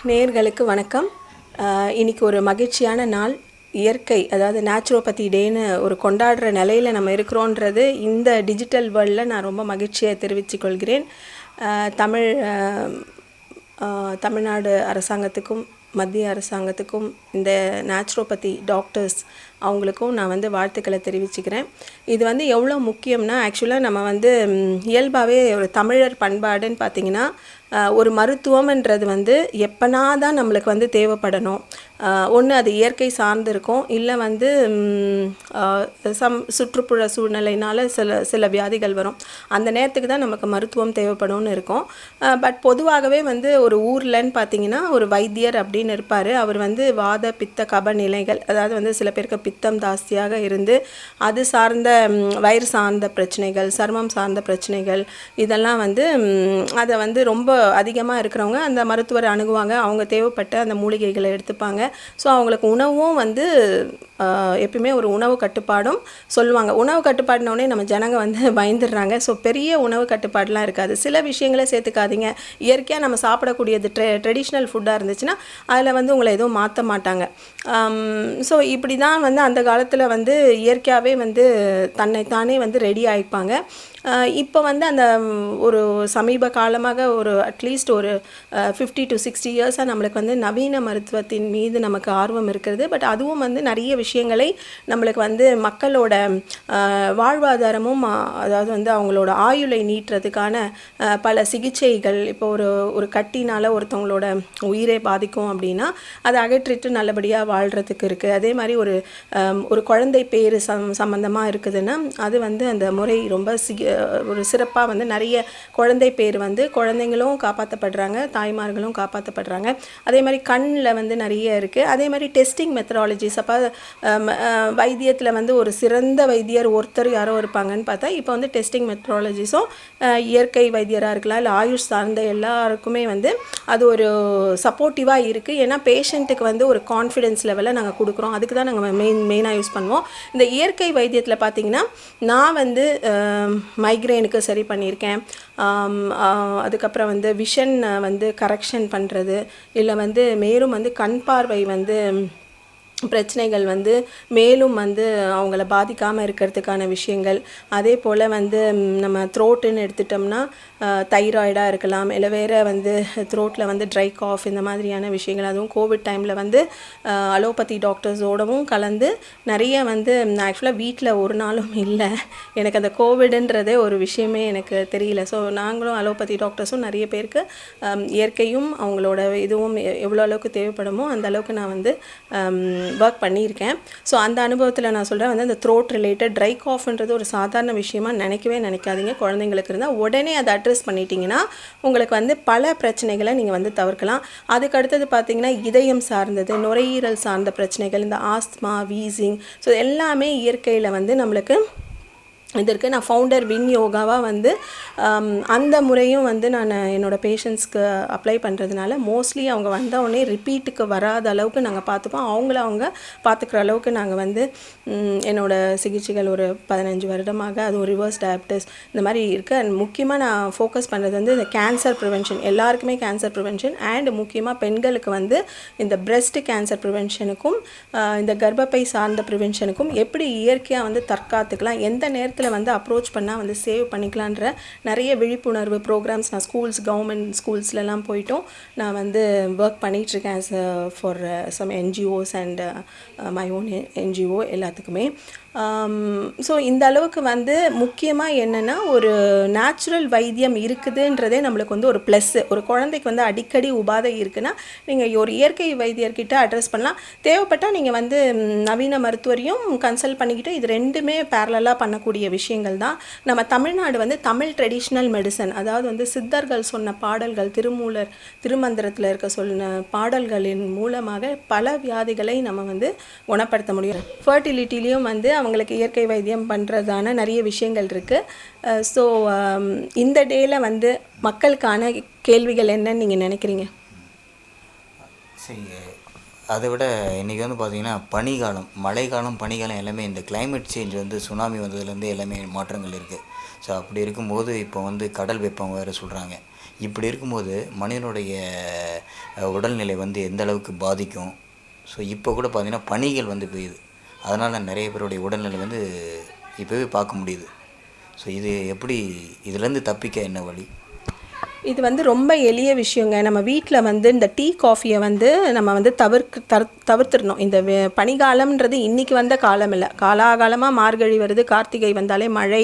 நேயர்களுக்கு வணக்கம். இன்னைக்கு ஒரு மகிழ்ச்சியான நாள். இயற்கை, அதாவது நேச்சுரோபதி டேன்னு ஒரு கொண்டாடுற நிலையில் நம்ம இருக்கிறோன்றது இந்த டிஜிட்டல் வேர்ல்டில் நான் ரொம்ப மகிழ்ச்சியை தெரிவித்துக் கொள்கிறேன். தமிழ்நாடு அரசாங்கத்துக்கும் மத்திய அரசாங்கத்துக்கும் இந்த நேச்சுரோபதி டாக்டர்ஸ் அவங்களுக்கும் நான் வாழ்த்துக்களை தெரிவிச்சுக்கிறேன். இது எவ்வளோ முக்கியம்னா, ஆக்சுவலாக நம்ம இயல்பாகவே ஒரு தமிழர் பண்பாடுன்னு பார்த்திங்கன்னா, ஒரு மருத்துவம்ன்றது எப்போனா தான் நம்மளுக்கு தேவைப்படணும். ஒன்று அது இயற்கை சார்ந்து இருக்கும், இல்லை சுற்றுப்புற சூழ்நிலையினால் சில வியாதிகள் வரும். அந்த நேரத்துக்கு தான் நமக்கு மருத்துவம் தேவைப்படும்னு இருக்கும். பட் பொதுவாகவே ஒரு ஊர்லன்னு பார்த்திங்கன்னா ஒரு வைத்தியர் அப்படின்னு இருப்பார். அவர் வாத பித்த கப நிலைகள், அதாவது சில பேருக்கு பித்தம் ஜாஸ்தியாக இருந்து அது சார்ந்த வயிறு சார்ந்த பிரச்சனைகள், சர்மம் சார்ந்த பிரச்சனைகள், இதெல்லாம் அதை ரொம்ப அதிகமாக இருக்கிறவங்க அந்த மருத்துவரை அணுகுவாங்க. அவங்க தேவைப்பட்ட அந்த மூலிகைகளை எடுத்துப்பாங்க. ஸோ அவங்களுக்கு உணவும் எப்பயுமே ஒரு உணவு கட்டுப்பாடும் சொல்லுவாங்க. உணவு கட்டுப்பாடுனோடனே நம்ம ஜனங்க பயந்துடுறாங்க. ஸோ பெரிய உணவு கட்டுப்பாடெலாம் இருக்காது. சில விஷயங்களை சேர்த்துக்காதீங்க. இயற்கையாக நம்ம சாப்பிடக்கூடியது ட்ரெடிஷ்னல் ஃபுட்டாக இருந்துச்சுன்னா அதில் உங்களை எதுவும் மாற்ற மாட்டாங்க. ஸோ இப்படி தான் அந்த காலத்தில் இயற்கையாகவே தன்னைத்தானே ரெடி ஆகிப்பாங்க. இப்போ அந்த ஒரு சமீப காலமாக ஒரு அட்லீஸ்ட் ஒரு 50 to 60 இயர்ஸாக நம்மளுக்கு நவீன மருத்துவத்தின் மீது நமக்கு ஆர்வம் இருக்கிறது. பட் அதுவும் நிறைய விஷயங்களை நம்மளுக்கு மக்களோட வாழ்வாதாரமும், அதாவது அவங்களோட ஆயுளை நீட்டுறதுக்கான பல சிகிச்சைகள், இப்போ ஒரு கட்டினால் ஒருத்தவங்களோட உயிரை பாதிக்கும் அப்படின்னா அதை அகற்றிட்டு நல்லபடியாக வாழ்கிறதுக்கு இருக்குது. அதே மாதிரி ஒரு குழந்தை பேர் சம்மந்தமாக இருக்குதுன்னா அது அந்த முறை ரொம்ப ஒரு சிறப்பாக நிறைய குழந்தை பேர் குழந்தைங்களும் காப்பாற்றப்படுறாங்க, தாய்மார்களும் காப்பாற்றப்படுறாங்க. அதே மாதிரி கண்ணில் நிறைய இருக்குது. அதே மாதிரி டெஸ்டிங் மெத்தடாலஜிஸ், அப்போ வைத்தியத்தில் ஒரு சிறந்த வைத்தியர் ஒருத்தர் யாரோ இருப்பாங்கன்னு பார்த்தா இப்போ டெஸ்டிங் மெத்தடாலஜிஸும் இயற்கை வைத்தியராக இருக்கலாம், இல்லை ஆயுஷ் சார்ந்த எல்லாருக்குமே அது ஒரு சப்போர்ட்டிவாக இருக்குது. ஏன்னா பேஷண்ட்டுக்கு ஒரு கான்ஃபிடென்ஸ் லெவலில் நாங்கள் கொடுக்குறோம். அதுக்கு தான் நாங்கள் மெயினாக யூஸ் பண்ணுவோம். இந்த இயற்கை வைத்தியத்தில் பார்த்திங்கன்னா நான் மைக்ரேனுக்கு சரி பண்ணியிருக்கேன். அதுக்கப்புறம் விஷன் கரெக்ஷன் பண்ணுறது, இல்லை மேலும் கண் பார்வை பிரச்சனைகள் மேலும் அவங்கள பாதிக்காமல் இருக்கிறதுக்கான விஷயங்கள். அதே போல் நம்ம த்ரோட்டுன்னு எடுத்துட்டோம்னா தைராய்டாக இருக்கலாம், இல்லை வேறு த்ரோட்டில் ட்ரை காஃப், இந்த மாதிரியான விஷயங்கள். அதுவும் கோவிட் டைமில் அலோபதி டாக்டர்ஸோடவும் கலந்து நிறைய நான் ஆக்சுவலாக வீட்டில் ஒரு நாளும் இல்லை, எனக்கு அந்த கோவிடுன்றதே ஒரு விஷயமே எனக்கு தெரியல. ஸோ நாங்களும் அலோபதி டாக்டர்ஸும் நிறைய பேருக்கு இயற்கையும் அவங்களோட இதுவும் எவ்வளோ அளவுக்கு தேவைப்படுமோ அந்த அளவுக்கு நான் ஒர்க் பண்ணியிருக்கேன். ஸோ அந்த அனுபவத்தில் நான் சொல்கிறேன், அந்த த்ரோட் ரிலேட்டட் ட்ரை காஃப்ன்றது ஒரு சாதாரண விஷயமா நினைக்காதீங்க. குழந்தைங்களுக்கு இருந்தால் உடனே அதை அட்ரெஸ் பண்ணிட்டீங்கன்னா உங்களுக்கு பல பிரச்சனைகளை நீங்கள் தவிர்க்கலாம். அதுக்கு அடுத்தது பார்த்திங்கன்னா இதயம் சார்ந்தது, நுரையீரல் சார்ந்த பிரச்சனைகள், இந்த ஆஸ்துமா, வீசிங், ஸோ எல்லாமே இயற்கையில் நம்மளுக்கு இதற்கு நான் ஃபவுண்டர் வின் யோகாவாக அந்த முறையும் நான் என்னோடய பேஷண்ட்ஸ்க்கு அப்ளை பண்ணுறதுனால மோஸ்ட்லி அவங்க வந்தவுடனே ரிப்பீட்டுக்கு வராத அளவுக்கு நாங்கள் பார்த்துப்போம். அவங்க பார்த்துக்கிற அளவுக்கு நாங்கள் என்னோடய சிகிச்சைகள் ஒரு 15 வருடமாக அது ஒரு ரிவர்ஸ் டயபிட்டிஸ் இந்த மாதிரி இருக்குது. அண்ட் முக்கியமாக நான் ஃபோக்கஸ் பண்ணுறது இந்த கேன்சர் ப்ரிவென்ஷன், எல்லாருக்குமே கேன்சர் ப்ரிவென்ஷன், அண்ட் முக்கியமாக பெண்களுக்கு இந்த பிரெஸ்ட் கேன்சர் ப்ரிவென்ஷனுக்கும் இந்த கர்ப்பப்பை சார்ந்த ப்ரிவென்ஷனுக்கும் எப்படி இயற்கையாக தற்காத்துக்கலாம், எந்த நேரத்தில் அப்ரோச் பண்ணால் சேவ் பண்ணிக்கலான்ற நிறைய விழிப்புணர்வு ப்ரோக்ராம்ஸ் நான் கவர்மெண்ட் ஸ்கூல்ஸ்லலாம் போய்ட்டும் நான் ஒர்க் பண்ணிகிட்ருக்கேன் for some NGOs and my own NGO எல்லாத்துக்குமே. ஸோ இந்த அளவுக்கு முக்கியமாக என்னென்னா ஒரு நேச்சுரல் வைத்தியம் இருக்குதுன்றதே நம்மளுக்கு ஒரு ப்ளஸ்ஸு. ஒரு குழந்தைக்கு அடிக்கடி உபாதை இருக்குன்னா நீங்கள் ஒரு இயற்கை வைத்தியர்கிட்ட அட்ரெஸ் பண்ணலாம். தேவைப்பட்டால் நீங்கள் நவீன மருத்துவரையும் கன்சல்ட் பண்ணிக்கிட்டு இது ரெண்டுமே பேரலாக பண்ணக்கூடிய விஷயங்கள் தான். நம்ம தமிழ்நாடு தமிழ் ட்ரெடிஷ்னல் மெடிசன், அதாவது சித்தர்கள் சொன்ன பாடல்கள், திருமந்திரத்தில் இருக்க சொன்ன பாடல்களின் மூலமாக பல வியாதிகளை நம்ம குணப்படுத்த முடியும். ஃபர்டிலிட்டிலையும் அவங்களுக்கு இயற்கை வைத்தியம் பண்ணுறதான நிறைய விஷயங்கள் இருக்குது. ஸோ இந்த டேயில் மக்களுக்கான கேள்விகள் என்னன்னு நீங்கள் நினைக்கிறீங்க? சரி, அதை விட இன்றைக்கி பார்த்திங்கன்னா பனிக்காலம், மழைக்காலம், பனிக்காலம் எல்லாமே இந்த கிளைமேட் சேஞ்ச் சுனாமி வந்ததுலேருந்து எல்லாமே மாற்றங்கள் இருக்குது. ஸோ அப்படி இருக்கும்போது இப்போ கடல் வெப்பம் வேறு சொல்கிறாங்க. இப்படி இருக்கும்போது மனிதனுடைய உடல்நிலை வந்து எந்த அளவுக்கு பாதிக்கும். ஸோ இப்போ கூட பார்த்திங்கன்னா பனிகள் வந்து பெய்யுது. அதனால் நிறைய பேருடைய உடல்நிலை வந்து இப்போவே பார்க்க முடியுது. ஸோ இது எப்படி, இதுலேருந்து தப்பிக்க என்ன வழி? இது வந்து ரொம்ப எளிய விஷயங்க. நம்ம வீட்டில் வந்து இந்த டீ காஃபியை வந்து நம்ம வந்து தவிர்த்துடணும். இந்த பனிக்காலம்ன்றது இன்றைக்கி வந்த காலம் இல்லை. காலாகாலமாக மார்கழி வருது, கார்த்திகை வந்தாலே மழை,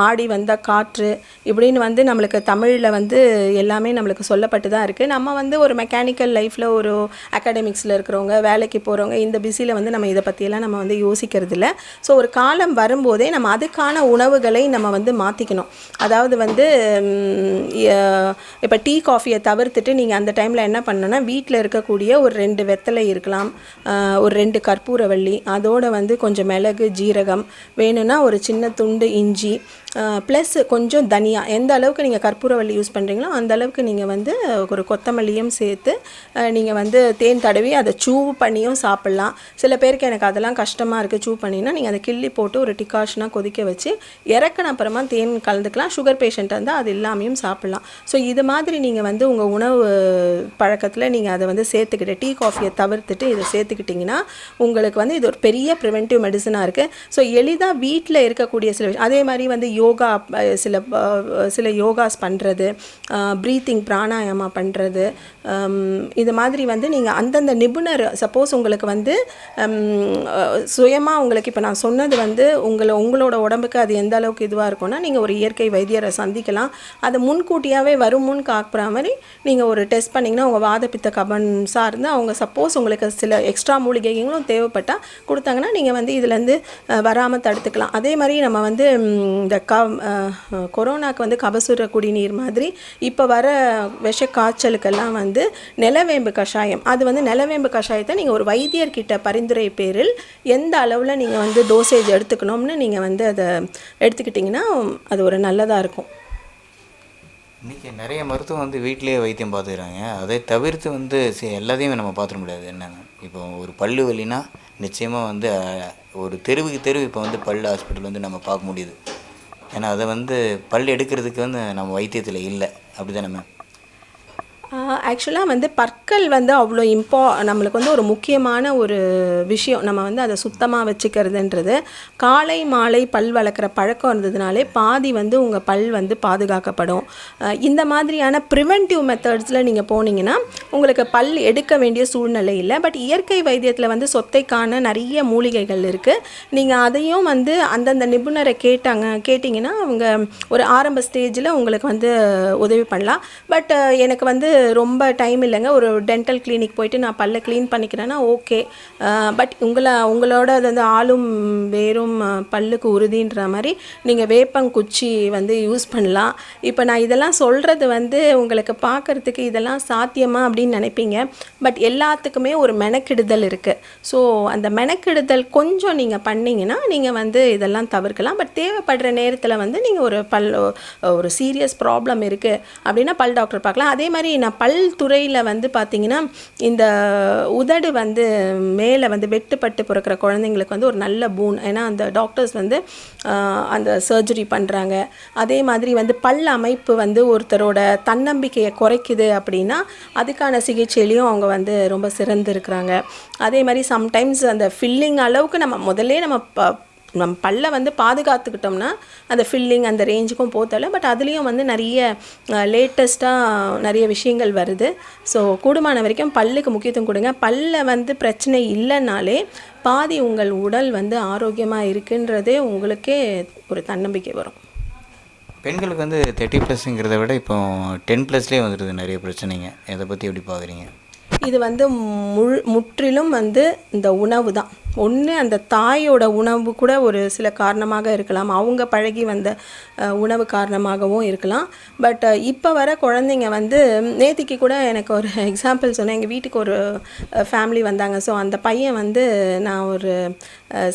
ஆடி வந்தால் காற்று, இப்படின்னு வந்து நம்மளுக்கு தமிழில் வந்து எல்லாமே நம்மளுக்கு சொல்லப்பட்டு தான் இருக்குது. நம்ம வந்து ஒரு மெக்கானிக்கல் லைஃப்பில் ஒரு அகாடமிக்ஸில் இருக்கிறவங்க, வேலைக்கு போகிறவங்க, இந்த பிஸியில் வந்து நம்ம இதை பற்றியெல்லாம் நம்ம வந்து யோசிக்கிறது இல்லை. ஸோ ஒரு காலம் வரும்போதே நம்ம அதுக்கான உணவுகளை நம்ம வந்து மாற்றிக்கணும். அதாவது வந்து இப்போ டீ காஃபியை தவிர்த்துட்டு நீங்கள் அந்த டைமில் என்ன பண்ணணுன்னா, வீட்டில் இருக்கக்கூடிய ஒரு 2 வெத்தலை இருக்கலாம், ஒரு 2 கற்பூரவள்ளி, அதோடு வந்து கொஞ்சம் மிளகு, ஜீரகம், வேணும்னா ஒரு சின்ன துண்டு இஞ்சி, ப்ளஸ் கொஞ்சம் தனியா, எந்த அளவுக்கு நீங்கள் கற்பூரவள்ளி யூஸ் பண்ணுறீங்களோ அந்த அளவுக்கு நீங்கள் வந்து ஒரு கொத்தமல்லியும் சேர்த்து நீங்கள் வந்து தேன் தடவி அதை சூ பண்ணியும் சாப்பிட்லாம். சில பேருக்கு எனக்கு அதெல்லாம் கஷ்டமாக இருக்குது சூ பண்ணினா, நீங்கள் அதை கிள்ளி போட்டு ஒரு டிகாஷனாக கொதிக்க வச்சு இறக்குன அப்புறமா தேன் கலந்துக்கலாம். சுகர் பேஷண்ட் இருந்தால் அது இல்லாமையும் சாப்பிட்லாம். ஸோ இது மாதிரி நீங்கள் வந்து உங்கள் உணவு பழக்கத்தில் நீங்கள் அதை வந்து சேர்த்துக்கிட்டு, டீ காஃபியை தவிர்த்துட்டு இதை சேர்த்துக்கிட்டிங்கன்னா உங்களுக்கு வந்து இது ஒரு பெரிய ப்ரிவென்டிவ் மெடிசனாக இருக்குது. ஸோ எளிதாக வீட்டில் இருக்கக்கூடிய சில விஷயம், அதே மாதிரி வந்து யோகா, சில யோகாஸ் பண்ணுறது, ப்ரீத்திங் பிராணாயாமா பண்ணுறது, இது மாதிரி வந்து நீங்கள் அந்தந்த நிபுணர், சப்போஸ் உங்களுக்கு வந்து சுயமாக உங்களுக்கு இப்போ நான் சொன்னது வந்து உங்களோட உடம்புக்கு அது எந்த அளவுக்கு இதுவாக இருக்கும்னா, நீங்கள் ஒரு இயற்கை வைத்தியரை சந்திக்கலாம். அதை முன்கூட்டியாகவே வரும் முன் காக்கிற மாதிரி நீங்கள் ஒரு டெஸ்ட் பண்ணிங்கன்னா உங்கள் வாதப்பித்த கபன் சார்ந்து அவங்க சப்போஸ் உங்களுக்கு சில எக்ஸ்ட்ரா மூலிகைகளும் தேவைப்பட்டால் கொடுத்தாங்கன்னா நீங்கள் வந்து இதுலேருந்து வராமல் தடுத்துக்கலாம். அதே மாதிரி நம்ம வந்து இந்த கொரோனாக்கு வந்து கபசுர குடிநீர் மாதிரி இப்போ வர விஷ காய்ச்சலுக்கெல்லாம் வந்து நிலவேம்பு கஷாயம், அது வந்து நிலவேம்பு கஷாயத்தை நீங்கள் ஒரு வைத்தியர்கிட்ட பரிந்துரை பேரில் எந்த அளவில் நீங்கள் வந்து டோசேஜ் எடுத்துக்கணும்னு நீங்கள் வந்து அதை எடுத்துக்கிட்டிங்கன்னா அது ஒரு நல்லதாக இருக்கும். இன்றைக்கி நிறைய மருத்துவம் வந்து வீட்டிலேயே வைத்தியம் பார்த்துக்கிறாங்க. அதை தவிர்த்து வந்து எல்லாத்தையுமே நம்ம பார்த்துட முடியாது. என்னென்னா இப்போ ஒரு பல்லு வலினா நிச்சயமாக வந்து ஒரு தெருவுக்கு தெருவு இப்போ வந்து பல்லு ஹாஸ்பிட்டல் வந்து நம்ம பார்க்க முடியுது. ஏன்னா அதை வந்து பல் எடுக்கிறதுக்கு வந்து நம்ம வைத்தியத்தில் இல்லை. அப்படி தானே மேம்? ஆக்சுவலாக வந்து பற்கள் வந்து அவ்வளோ நம்மளுக்கு வந்து ஒரு முக்கியமான ஒரு விஷயம். நம்ம வந்து அதை சுத்தமாக வச்சுக்கிறதுன்றது, காலை மாலை பல் வளர்க்குற பழக்கம் இருந்ததுனாலே பாதி வந்து உங்கள் பல் வந்து பாதுகாக்கப்படும். இந்த மாதிரியான ப்ரிவென்டிவ் மெத்தட்ஸில் நீங்கள் போனீங்கன்னா உங்களுக்கு பல் எடுக்க வேண்டிய சூழ்நிலை இல்லை. பட் இயற்கை வைத்தியத்தில் வந்து சொத்தைக்கான நிறைய மூலிகைகள் இருக்குது. நீங்கள் அதையும் வந்து அந்தந்த நிபுணரை கேட்டிங்கன்னா அவங்க ஒரு ஆரம்ப ஸ்டேஜில் உங்களுக்கு வந்து உதவி பண்ணலாம். பட் எனக்கு வந்து ரொம்ப டைம் இல்லைங்க, ஒரு டென்டல் கிளினிக் போயிட்டு நான் பல்லை க்ளீன் பண்ணிக்கிறேன்னா ஓகே. பட் உங்களோட அது வந்து ஆளும் வேறும் பல்லுக்கு உறுதின்ற மாதிரி நீங்கள் வேப்பங்குச்சி வந்து யூஸ் பண்ணலாம். இப்போ நான் இதெல்லாம் சொல்கிறது வந்து உங்களுக்கு பார்க்குறதுக்கு இதெல்லாம் சாத்தியமா அப்படின்னு நினைப்பீங்க. பட் எல்லாத்துக்குமே ஒரு மெனக்கெடுதல் இருக்குது. ஸோ அந்த மெனக்கெடுதல் கொஞ்சம் நீங்கள் பண்ணிங்கன்னா நீங்கள் வந்து இதெல்லாம் தவிர்க்கலாம். பட் தேவைப்படுற நேரத்தில் வந்து நீங்கள் ஒரு சீரியஸ் ப்ராப்ளம் இருக்குது அப்படின்னா பல் டாக்டர் பார்க்கலாம். அதே மாதிரி நான் பல் துறையில் வந்து பார்த்திங்கன்னா இந்த உதடு வந்து மேலே வந்து வெட்டுப்பட்டு பிறக்கிற குழந்தைங்களுக்கு வந்து ஒரு நல்ல பூன். ஏன்னா அந்த டாக்டர்ஸ் வந்து அந்த சர்ஜரி பண்ணுறாங்க. அதே மாதிரி வந்து பல் அமைப்பு வந்து ஒருத்தரோட தன்னம்பிக்கையை குறைக்குது அப்படின்னா அதுக்கான சிகிச்சையிலையும் அவங்க வந்து ரொம்ப சிறந்து இருக்கிறாங்க. அதே மாதிரி சம்டைம்ஸ் அந்த ஃபில்லிங் அளவுக்கு நம்ம பல்லை வந்து பாதுகாத்துக்கிட்டோம்னா அந்த ஃபில்லிங் அந்த ரேஞ்சுக்கும் போத்தல. பட் அதுலேயும் வந்து நிறைய லேட்டஸ்ட்டாக நிறைய விஷயங்கள் வருது. ஸோ கூடுமான வரைக்கும் பல்லுக்கு முக்கியத்துவம் கொடுங்க. பல்ல வந்து பிரச்சனை இல்லைனாலே பாதி உங்கள் உடல் வந்து ஆரோக்கியமாக இருக்குன்றதே உங்களுக்கே ஒரு தன்னம்பிக்கை வரும். பெண்களுக்கு வந்து 30+ங்கிறத விட இப்போ 10+லேயே வந்துடுது நிறைய பிரச்சனைங்க. இதை பற்றி எப்படி பார்க்குறீங்க? இது வந்து முற்றிலும் வந்து இந்த உணவு தான். ஒன்று அந்த தாயோட உணவு கூட ஒரு சில காரணமாக இருக்கலாம், அவங்க பழகி வந்த உணவு காரணமாகவும் இருக்கலாம். பட் இப்போ வர குழந்தைங்க வந்து நேத்திக்கு கூட எனக்கு ஒரு எக்ஸாம்பிள் சொன்னேன். எங்கள் வீட்டுக்கு ஒரு ஃபேமிலி வந்தாங்க. ஸோ அந்த பையன் வந்து நான் ஒரு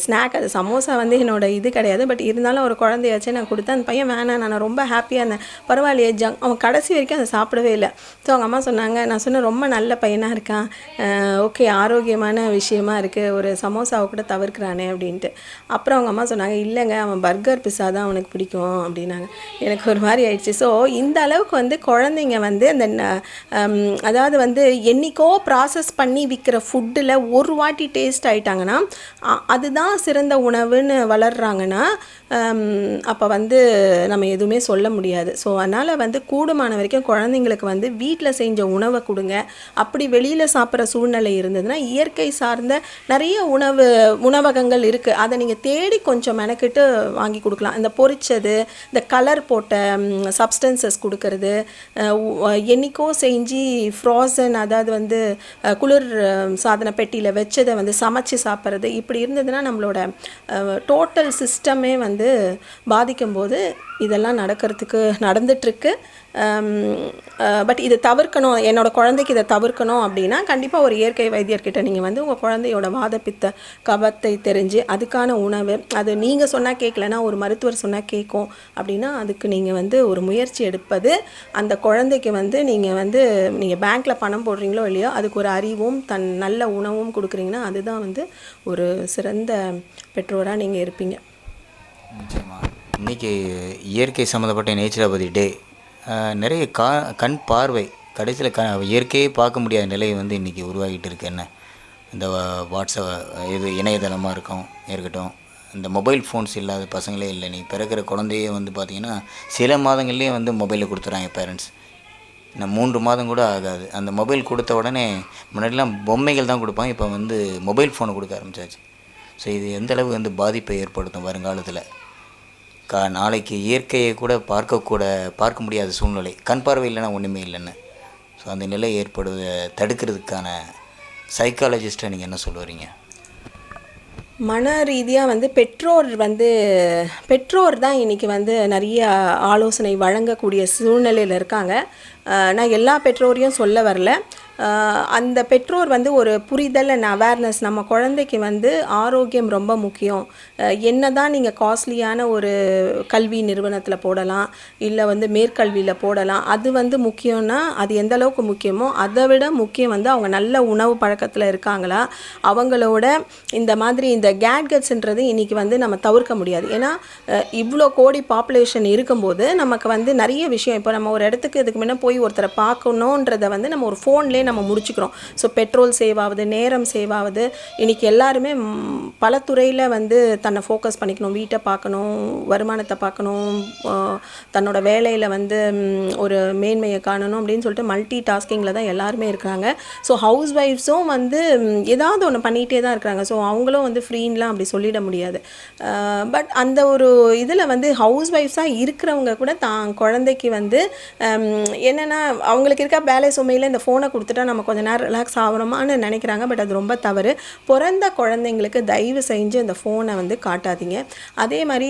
ஸ்நாக், அது சமோசா வந்து என்னோடய இது கிடையாது, பட் இருந்தாலும் ஒரு குழந்தையாச்சும் நான் கொடுத்தேன். அந்த பையன் வேணாம், நான் ரொம்ப ஹாப்பியாக இருந்தேன், பரவாயில்லையே அவன் கடைசி வரைக்கும் அதை சாப்பிடவே இல்லை. ஸோ அவங்க அம்மா சொன்னாங்க, நான் சொன்னேன் ரொம்ப நல்ல பையனாக இருக்கான், ஓகே ஆரோக்கியமான விஷயமா இருக்குது, ஒரு சமோசா சமோசாவை கூட தவிர்க்கிறானே அப்படின்ட்டு. அப்புறம் அவங்க அம்மா சொன்னாங்க, இல்லைங்க அவன் பர்கர் பிஸ்ஸா தான் அவனுக்கு பிடிக்கும் அப்படின்னாங்க. எனக்கு ஒரு மாதிரி ஆயிடுச்சு. ஸோ இந்த அளவுக்கு வந்து குழந்தைங்க வந்து அந்த அதாவது வந்து என்றைக்கோ ப்ராசஸ் பண்ணி விற்கிற ஃபுட்டில் ஒரு வாட்டி டேஸ்ட் ஆகிட்டாங்கன்னா அதுதான் சிறந்த உணவுன்னு வளர்கிறாங்கன்னா அப்போ வந்து நம்ம எதுவுமே சொல்ல முடியாது. ஸோ அதனால் வந்து கூடுமான வரைக்கும் குழந்தைங்களுக்கு வந்து வீட்டில் செஞ்ச உணவை கொடுங்க. அப்படி வெளியில் சாப்பிட்ற சூழ்நிலை இருந்ததுன்னா இயற்கை சார்ந்த நிறைய உணவகங்கள் இருக்குது. அதை நீங்கள் தேடி கொஞ்சம் மெனக்கிட்டு வாங்கி கொடுக்கலாம். இந்த பொரிச்சது, இந்த கலர் போட்ட சப்ஸ்டன்சஸ் கொடுக்கறது, என்றைக்கோ செஞ்சு ஃப்ரோசன் அதாவது வந்து குளிர் சாதன பெட்டியில் வச்சதை வந்து சமைச்சு சாப்பிட்றது, இப்படி இருந்ததுன்னா நம்மளோட டோட்டல் சிஸ்டமே வந்து பாதிக்கும்போது இதெல்லாம் நடந்துட்டுருக்கு. பட் இதை தவிர்க்கணும், என்னோடய குழந்தைக்கு இதை தவிர்க்கணும் அப்படின்னா கண்டிப்பாக ஒரு இயற்கை வைத்தியர்கிட்ட நீங்கள் வந்து உங்கள் குழந்தையோட வாதப்பித்த கபத்தை தெரிஞ்சு அதுக்கான உணவு, அது நீங்கள் சொன்னால் கேட்கலன்னா ஒரு மருத்துவர் சொன்னால் கேட்கும் அப்படின்னா அதுக்கு நீங்கள் வந்து ஒரு முயற்சி எடுப்பது, அந்த குழந்தைக்கு வந்து நீங்கள் பேங்க்கில் பணம் போடுறீங்களோ இல்லையோ அதுக்கு ஒரு அறிவும் நல்ல உணவும் கொடுக்குறீங்கன்னா அதுதான் வந்து ஒரு சிறந்த பெற்றோராக நீங்கள் இருப்பீங்க. நிச்சயமாக. இன்றைக்கி இயற்கை சம்மந்தப்பட்ட நேச்சுரோபதி டே. நிறைய கண் பார்வை கடைசியில் இயற்கையே பார்க்க முடியாத நிலை வந்து இன்றைக்கி உருவாகிட்டு இருக்கு. என்ன இந்த வாட்ஸ்அப் இணையதளமாக இருக்கட்டும், இந்த மொபைல் ஃபோன்ஸ் இல்லாத பசங்களே இல்லை. நீ பிறக்கிற குழந்தையே வந்து பார்த்திங்கன்னா சில மாதங்கள்லேயே வந்து மொபைலை கொடுத்துட்றாங்க பேரண்ட்ஸ். இன்னும் 3 மாதம் கூட ஆகாது. அந்த மொபைல் கொடுத்த உடனே முன்னாடிலாம் பொம்மைகள் தான் கொடுப்பாங்க, இப்போ வந்து மொபைல் ஃபோனை கொடுக்க ஆரம்பித்தாச்சு. ஸோ இது எந்தளவு வந்து பாதிப்பை ஏற்படுத்தும் வருங்காலத்தில். நாளைக்கு இயற்கையை கூட பார்க்க முடியாத சூழ்நிலை, கண் பார்வை இல்லைன்னா ஒன்றுமே இல்லைன்னு. ஸோ அந்த நிலை தடுக்கிறதுக்கான சைக்காலஜிஸ்ட்டை நீங்கள் என்ன சொல்லுவீங்க? மன ரீதியாக வந்து பெற்றோர் தான் இன்றைக்கி வந்து நிறைய ஆலோசனை வழங்கக்கூடிய சூழ்நிலையில் இருக்காங்க. நான் எல்லா பெற்றோரையும் சொல்ல வரல. அந்த பெற்றோர் வந்து ஒரு புரிதல் அண்ட் அவேர்னஸ், நம்ம குழந்தைக்கு வந்து ஆரோக்கியம் ரொம்ப முக்கியம். என்ன தான் நீங்கள் காஸ்ட்லியான ஒரு கல்வி நிறுவனத்தில் போடலாம், இல்லை வந்து மேற்கல்வியில் போடலாம், அது வந்து முக்கியம்னா அது எந்த அளவுக்கு முக்கியமோ அதை விட முக்கியம் வந்து அவங்க நல்ல உணவு பழக்கத்தில் இருக்காங்களா, அவங்களோட இந்த மாதிரி இந்த கேட்கெட்ஸ்ன்றது இன்றைக்கி வந்து நம்ம தவிர்க்க முடியாது. ஏன்னா இவ்வளோ கோடி பாப்புலேஷன் இருக்கும்போது நமக்கு வந்து நிறைய விஷயம், இப்போ நம்ம ஒரு இடத்துக்கு இதுக்கு முன்னே போய் ஒருத்தரை பார்க்கணுன்றதை வந்து நம்ம ஒரு ஃபோன்லேயே நம்ம முடிச்சுக்கிறோம். ஸோ பெட்ரோல் சேவ் ஆகுது, நேரம் சேவ் ஆகுது. இன்றைக்கி எல்லாருமே பல துறையில் வந்து தன்னை ஃபோக்கஸ் பண்ணிக்கணும், வீட்டை பார்க்கணும், வருமானத்தை பார்க்கணும், தன்னோட வேலையில் வந்து ஒரு மேன்மையை காணணும் அப்படின்னு சொல்லிட்டு மல்டி டாஸ்கிங்கில் தான் எல்லாருமே இருக்கிறாங்க. ஸோ ஹவுஸ் ஒய்ஃப்ஸும் வந்து ஏதாவது ஒன்று பண்ணிகிட்டே தான் இருக்கிறாங்க. ஸோ அவங்களும் வந்து ஃப்ரீன்லாம் அப்படி சொல்லிட முடியாது. பட் அந்த ஒரு இதில் வந்து ஹவுஸ் ஒய்ஃப்ஸாக இருக்கிறவங்க கூட தான் குழந்தைக்கு வந்து என்னென்னா அவங்களுக்கு இருக்க வேலை சுமையில் இந்த ஃபோனை கொடுத்துட்டா நம்ம கொஞ்சம் நேரம் ரிலாக்ஸ் ஆகிறோமான்னு நினைக்கிறாங்க. பட் அது ரொம்ப தவறு. பிறந்த குழந்தைங்களுக்கு தயவு செஞ்சு அந்த ஃபோனை வந்து காட்டாதீங்க. அதே மாதிரி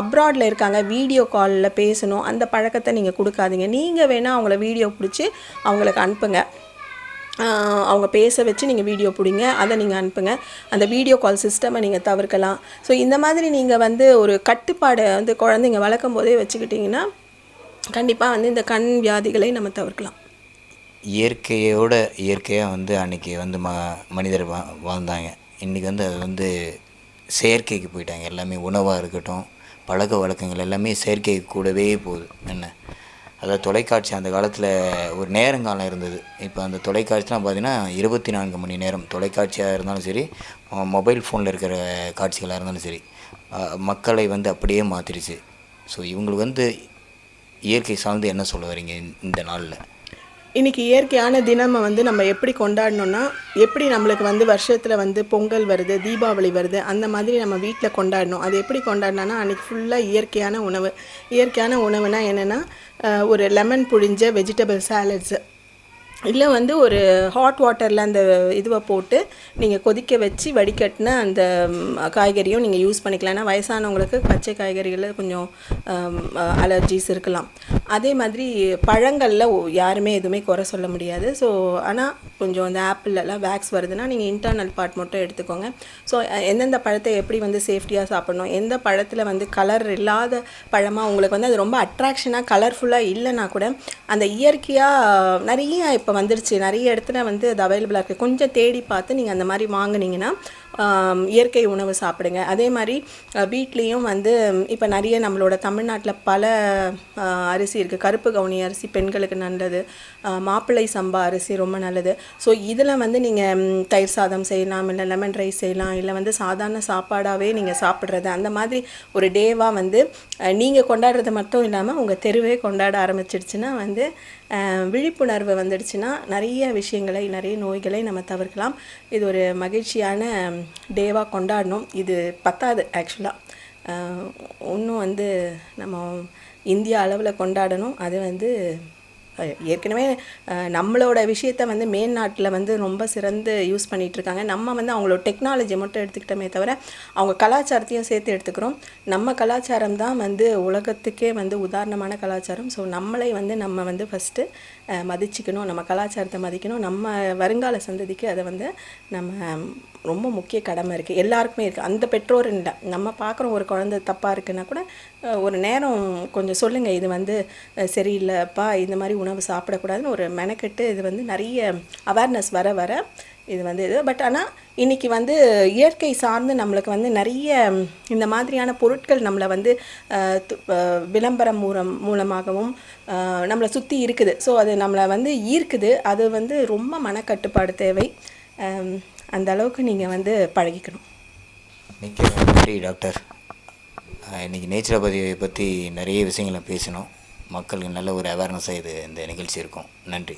அப்ராடில் இருக்காங்க, வீடியோ காலில் பேசணும், அந்த பழக்கத்தை நீங்கள் கொடுக்காதீங்க. நீங்கள் வேணால் அவங்கள வீடியோ பிடிச்சி அவங்களுக்கு அனுப்புங்க, அவங்க பேச வச்சு நீங்கள் வீடியோ பிடிங்க, அதை நீங்கள் அனுப்புங்க. அந்த வீடியோ கால் சிஸ்டமை நீங்கள் தவிர்க்கலாம். ஸோ இந்த மாதிரி நீங்கள் வந்து ஒரு கட்டுப்பாடை வந்து குழந்தைங்க வளர்க்கும் போதே வச்சுக்கிட்டிங்கன்னா கண்டிப்பாக வந்து இந்த கண் வியாதிகளை நம்ம தவிர்க்கலாம். இயற்கையாக வந்து அன்றைக்கி வந்து மனிதர் வாழ்ந்தாங்க. இன்றைக்கி வந்து அது வந்து செயற்கைக்கு போயிட்டாங்க. எல்லாமே உணவாக இருக்கட்டும், பழக்க வழக்கங்கள் எல்லாமே செயற்கைக்கு கூடவே போகுது. என்ன அதாவது தொலைக்காட்சி அந்த காலத்தில் ஒரு நேரங்காலம் இருந்தது. இப்போ அந்த தொலைக்காட்சிலாம் பார்த்திங்கன்னா 24 மணி நேரம் தொலைக்காட்சியாக இருந்தாலும் சரி, மொபைல் ஃபோனில் இருக்கிற காட்சிகளாக இருந்தாலும் சரி, மக்களை வந்து அப்படியே மாற்றிடுச்சு. ஸோ இவங்களுக்கு வந்து இயற்கை சார்ந்து என்ன சொல்ல வரீங்க இந்த நாளில்? இன்றைக்கி இயற்கையான தினமை வந்து நம்ம எப்படி கொண்டாடணுன்னா, எப்படி நம்மளுக்கு வந்து வருஷத்தில் வந்து பொங்கல் வருது, தீபாவளி வருது, அந்த மாதிரி நம்ம வீட்டில் கொண்டாடணும். அது எப்படி கொண்டாடினோன்னா அன்றைக்கி ஃபுல்லாக இயற்கையான உணவுனா என்னென்னா ஒரு லெமன் புழிஞ்ச வெஜிடபிள் சாலட்ஸு, இல்லை வந்து ஒரு ஹாட் வாட்டரில் அந்த இதுவை போட்டு நீங்கள் கொதிக்க வச்சு வடிகட்டின அந்த காய்கறியும் நீங்கள் யூஸ் பண்ணிக்கலாம். ஏன்னா வயசானவங்களுக்கு பச்சை காய்கறிகளில் கொஞ்சம் அலர்ஜிஸ் இருக்கலாம். அதே மாதிரி பழங்களில் யாருமே எதுவுமே குறை சொல்ல முடியாது. ஸோ ஆனால் கொஞ்சம் அந்த ஆப்பிளெல்லாம் வேக்ஸ் வருதுன்னா நீங்கள் இன்டர்னல் பார்ட் மட்டும் எடுத்துக்கோங்க. ஸோ எந்தெந்த பழத்தை எப்படி வந்து சேஃப்டியாக சாப்பிடணும், எந்த பழத்தில் வந்து கலர் இல்லாத பழமாக உங்களுக்கு வந்து அது ரொம்ப அட்ராக்ஷனாக கலர்ஃபுல்லாக இல்லைன்னா கூட அந்த இயற்கையாக நிறைய இப்போ வந்துருச்சு, நிறைய இடத்துல வந்து அது அவைலபிளாக இருக்குது. கொஞ்சம் தேடி பார்த்து நீங்கள் அந்த மாதிரி வாங்கினீங்கன்னா இயற்கை உணவு சாப்பிடுங்க. அதே மாதிரி வீட்லேயும் வந்து இப்போ நிறைய நம்மளோட தமிழ்நாட்டில் பல அரிசி இருக்குது. கருப்பு கவுனி அரிசி பெண்களுக்கு நல்லது, மாப்பிள்ளை சம்பா அரிசி ரொம்ப நல்லது. ஸோ இதில் வந்து நீங்கள் தயிர் சாதம் செய்யலாம், இல்லை லெமன் ரைஸ் செய்யலாம், இல்லை வந்து சாதாரண சாப்பாடாகவே நீங்கள் சாப்பிட்றது. அந்த மாதிரி ஒரு டேவாக வந்து நீங்கள் கொண்டாடுறது மட்டும் இல்லாமல் உங்கள் தெருவே கொண்டாட ஆரம்பிச்சிடுச்சுன்னா வந்து விழிப்புணர்வு வந்துடுச்சுன்னா நிறைய விஷயங்களை, நிறைய நோய்களை நம்ம தவிர்க்கலாம். இது ஒரு மகிழ்ச்சியான டேவாக கொண்டாடணும். இது பத்தாது ஆக்சுவலாக, இன்னும் வந்து நம்ம இந்தியா அளவில் கொண்டாடணும். அது வந்து ஏற்கனவே நம்மளோட விஷயத்த வந்து மேல்நாட்டில் வந்து ரொம்ப சிறந்து யூஸ் பண்ணிகிட்ருக்காங்க. நம்ம வந்து அவங்களோட டெக்னாலஜி மட்டும் எடுத்துக்கிட்டோமே தவிர அவங்க கலாச்சாரத்தையும் சேர்த்து எடுத்துக்கிறோம். நம்ம கலாச்சாரம் தான் வந்து உலகத்துக்கே வந்து உதாரணமான கலாச்சாரம். ஸோ நம்மளை வந்து நம்ம வந்து ஃபஸ்ட்டு மதிச்சுக்கணும், நம்ம கலாச்சாரத்தை மதிக்கணும். நம்ம வருங்கால சந்ததிக்கு அதை வந்து நம்ம ரொம்ப முக்கிய கடமை இருக்குது, எல்லாருக்குமே இருக்குது. அந்த பெற்றோர் இல்லை, நம்ம பார்க்குறோம் ஒரு குழந்தை தப்பாக இருக்குன்னா கூட ஒரு நேரம் கொஞ்சம் சொல்லுங்கள், இது வந்து சரியில்லைப்பா, இந்த மாதிரி உணவு சாப்பிடக்கூடாதுன்னு ஒரு மெனக்கெட்டு இது வந்து நிறைய அவேர்னஸ் வர வர இது வந்து இது. பட் ஆனால் இன்றைக்கி வந்து இயற்கை சார்ந்து நம்மளுக்கு வந்து நிறைய இந்த மாதிரியான பொருட்கள் நம்மளை வந்து விளம்பரம் மூலமாகவும் நம்மளை சுற்றி இருக்குது. ஸோ அது நம்மளை வந்து ஈர்க்குது. அது வந்து ரொம்ப மனக்கட்டுப்பாடு தேவை. அந்த அளவுக்கு நீங்கள் வந்து பழகிக்கணும். மிக்க நன்றி டாக்டர். இன்றைக்கி நேச்சுரோபதியை பற்றி நிறைய விஷயங்களை பேசினோம். மக்களுக்கு நல்ல ஒரு அவேர்னஸாக இது இந்த நிகழ்ச்சி இருக்கும். நன்றி.